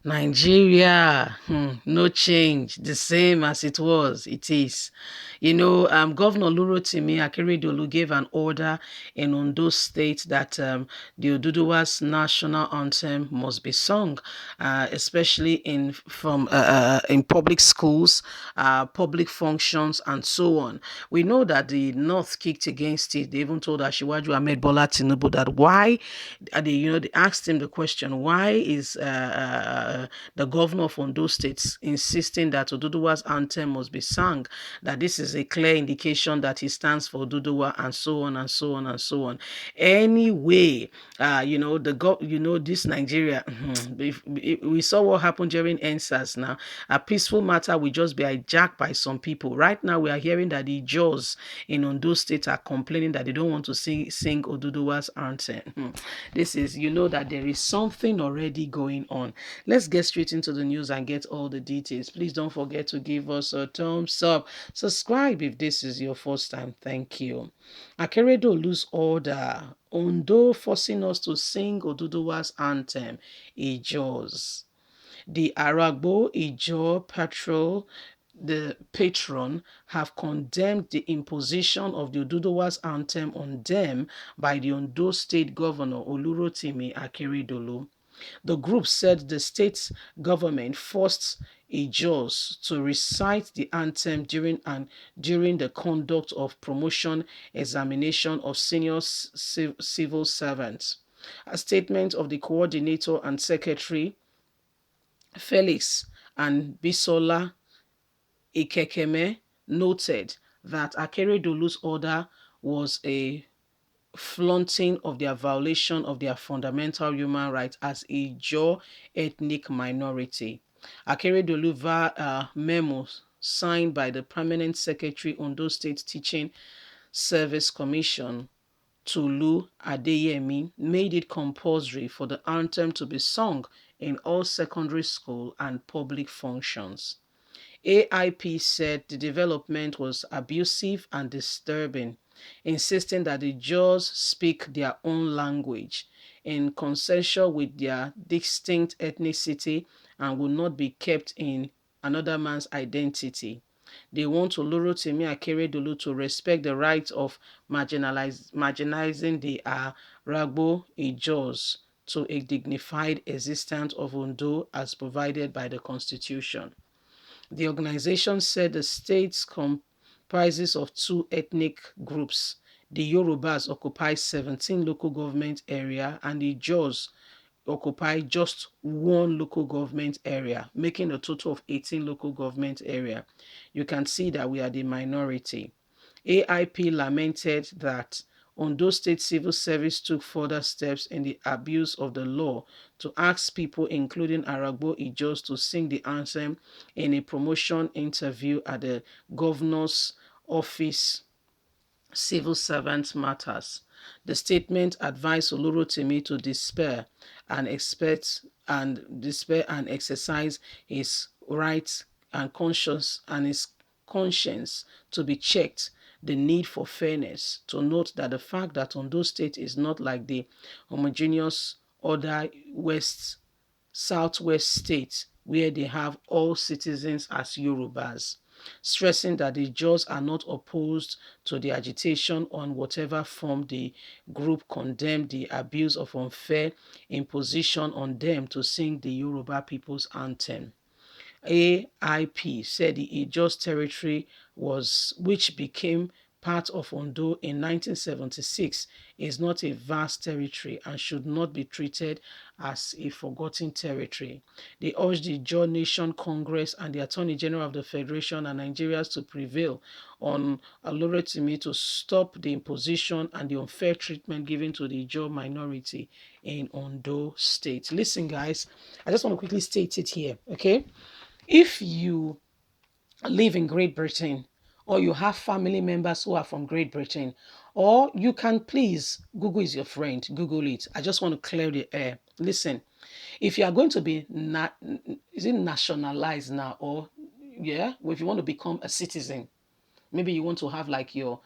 Nigeria, no change, the same as it was, it is. Governor Lurotimi Akeredolu gave an order in Ondo State that the Oduduwa's national anthem must be sung, especially in public schools, public functions, and so on. We know that the North kicked against it. They even told Asiwaju Ahmed Bola Tinubu that why, they asked him the question, why is the governor of Ondo State insisting that Oduduwa's anthem must be sung, that this is a clear indication that he stands for Oduduwa, and so on and so on and so on. Anyway, this Nigeria, we saw what happened during NSAS now. A peaceful matter will just be hijacked by some people. Right now, we are hearing that the Jaws in Ondo State are complaining that they don't want to sing Oduduwa's anthem. This is, that there is something already going on. Let's get straight into the news and get all the details. Please don't forget to give us a thumbs up. Subscribe if this is your first time. Thank you. Akeredolu's order. Ondo forcing us to sing Oduduwa's anthem. Ijos. The Aragbo Ijo Patrol, the patron, have condemned the imposition of the Oduduwa's anthem on them by the Ondo State Governor Olurotimi Akeredolu. The group said the state government forced Ijos to recite the anthem during the conduct of promotion examination of senior civil servants. A statement of the coordinator and secretary Felix and Bisola Ikekeme noted that Akeredolu's order was a flaunting of their violation of their fundamental human rights as a Jaw ethnic minority. Akeredolu via a memo signed by the Permanent Secretary Ondo State Teaching Service Commission, Tulu Adeyemi, made it compulsory for the anthem to be sung in all secondary school and public functions. AIP said the development was abusive and disturbing, insisting that the Jaws speak their own language in consensual with their distinct ethnicity and will not be kept in another man's identity. They want Olorotimi Akeredolu to respect the right of marginalizing the Ragbo Ijaws to a dignified existence of Ondo as provided by the Constitution. The organization said the state comprises of two ethnic groups. The Yorubas occupy 17 local government area and the Jaws occupy just one local government area, making a total of 18 local government area. You can see that we are the minority. AIP lamented that Ondo State Civil Service took further steps in the abuse of the law to ask people, including Aragbo Ijos, to sing the anthem in a promotion interview at the governor's office. Civil servant matters. The statement advised Olurotimi to despair and exercise his rights and his conscience to be checked, the need for fairness, to note that the fact that Ondo State is not like the homogeneous other southwest states where they have all citizens as Yorubas, stressing that the Jaws are not opposed to the agitation on whatever form the group condemned the abuse of unfair imposition on them to sing the Yoruba people's anthem. AIP said the Ijos territory which became part of Ondo in 1976 is not a vast territory and should not be treated as a forgotten territory. They urged the Ijaw Nation Congress and the Attorney General of the Federation and Nigerians to prevail on Olorotimi to stop the imposition and the unfair treatment given to the Ijaw minority in Ondo State. Listen, guys, I just want to quickly state it here, okay? If you live in Great Britain or you have family members who are from Great Britain, or you can please, Google is your friend, Google it. I just want to clear the air. Listen, if you are going to be, is it nationalized now, or yeah, or if you want to become a citizen, maybe you want to have like your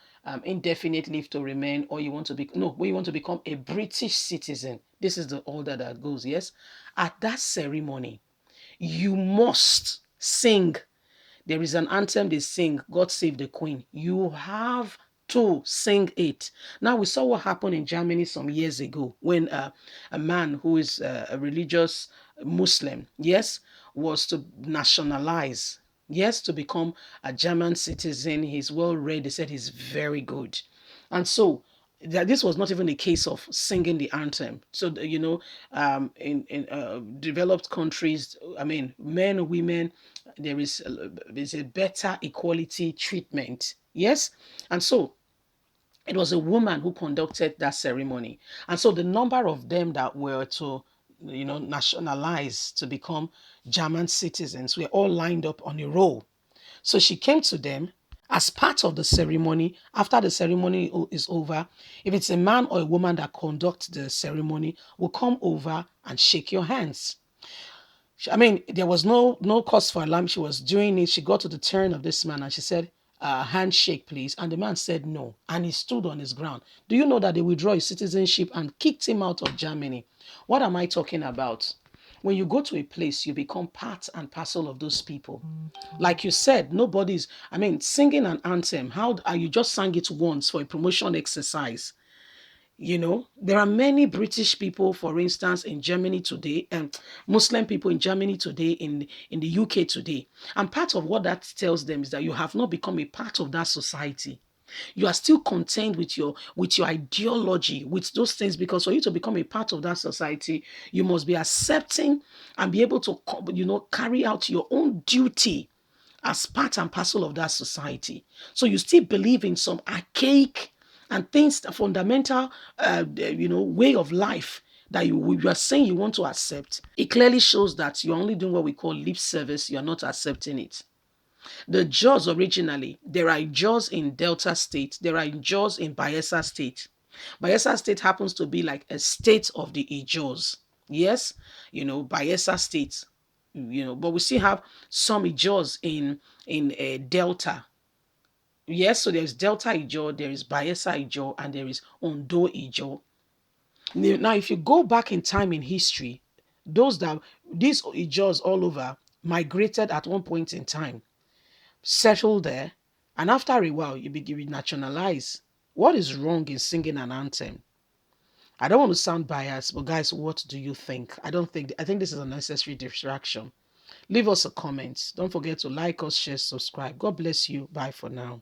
indefinite leave to remain, or you want to be, no, you want to become a British citizen. This is the order that goes, yes? At that ceremony, You must sing. There is an anthem they sing, God Save the Queen. You have to sing it. Now, we saw what happened in Germany some years ago when a man who is a religious Muslim, yes, was to nationalize, yes, to become a German citizen. He's well read. They said he's very good. And so, that this was not even a case of singing the anthem. So in developed countries, I mean, men, women, there's a better equality treatment. Yes, and so it was a woman who conducted that ceremony, and so the number of them that were to nationalize to become German citizens were all lined up on a row. So she came to them as part of the ceremony. After the ceremony is over, if it's a man or a woman that conducts the ceremony, will come over and shake your hands. I mean, there was no cause for alarm. She was doing it. She got to the turn of this man and she said, handshake, please. And the man said no. And he stood on his ground. Do you know that they withdrew his citizenship and kicked him out of Germany? What am I talking about? When you go to a place, you become part and parcel of those people. Like you said, nobody's, I mean, singing an anthem. How are you just sang it once for a promotion exercise? There are many British people, for instance, in Germany today, and Muslim people in Germany today, in the UK today. And part of what that tells them is that you have not become a part of that society. You are still contained with your ideology, with those things, because for you to become a part of that society, you must be accepting and be able to, carry out your own duty as part and parcel of that society. So you still believe in some archaic and things, fundamental, way of life that you are saying you want to accept. It clearly shows that you're only doing what we call lip service. You're not accepting it. The Jaws originally, there are Jaws in Delta State. There are Jaws in Bayelsa State. Bayelsa State happens to be like a state of the Ijaws. Yes, Bayelsa State. But we still have some Ijaws in Delta. Yes, so there's Delta Ijaw, there is Bayelsa Ijaw, and there is Ondo Ijaw. Now, if you go back in time in history, these Ijaws all over migrated at one point in time, settled there, and after a while, you begin nationalize. What is wrong in singing an anthem? I don't want to sound biased, but guys, what do you think? I think this is a necessary distraction. Leave us a comment. Don't forget to like us, share, subscribe. God bless you. Bye for now.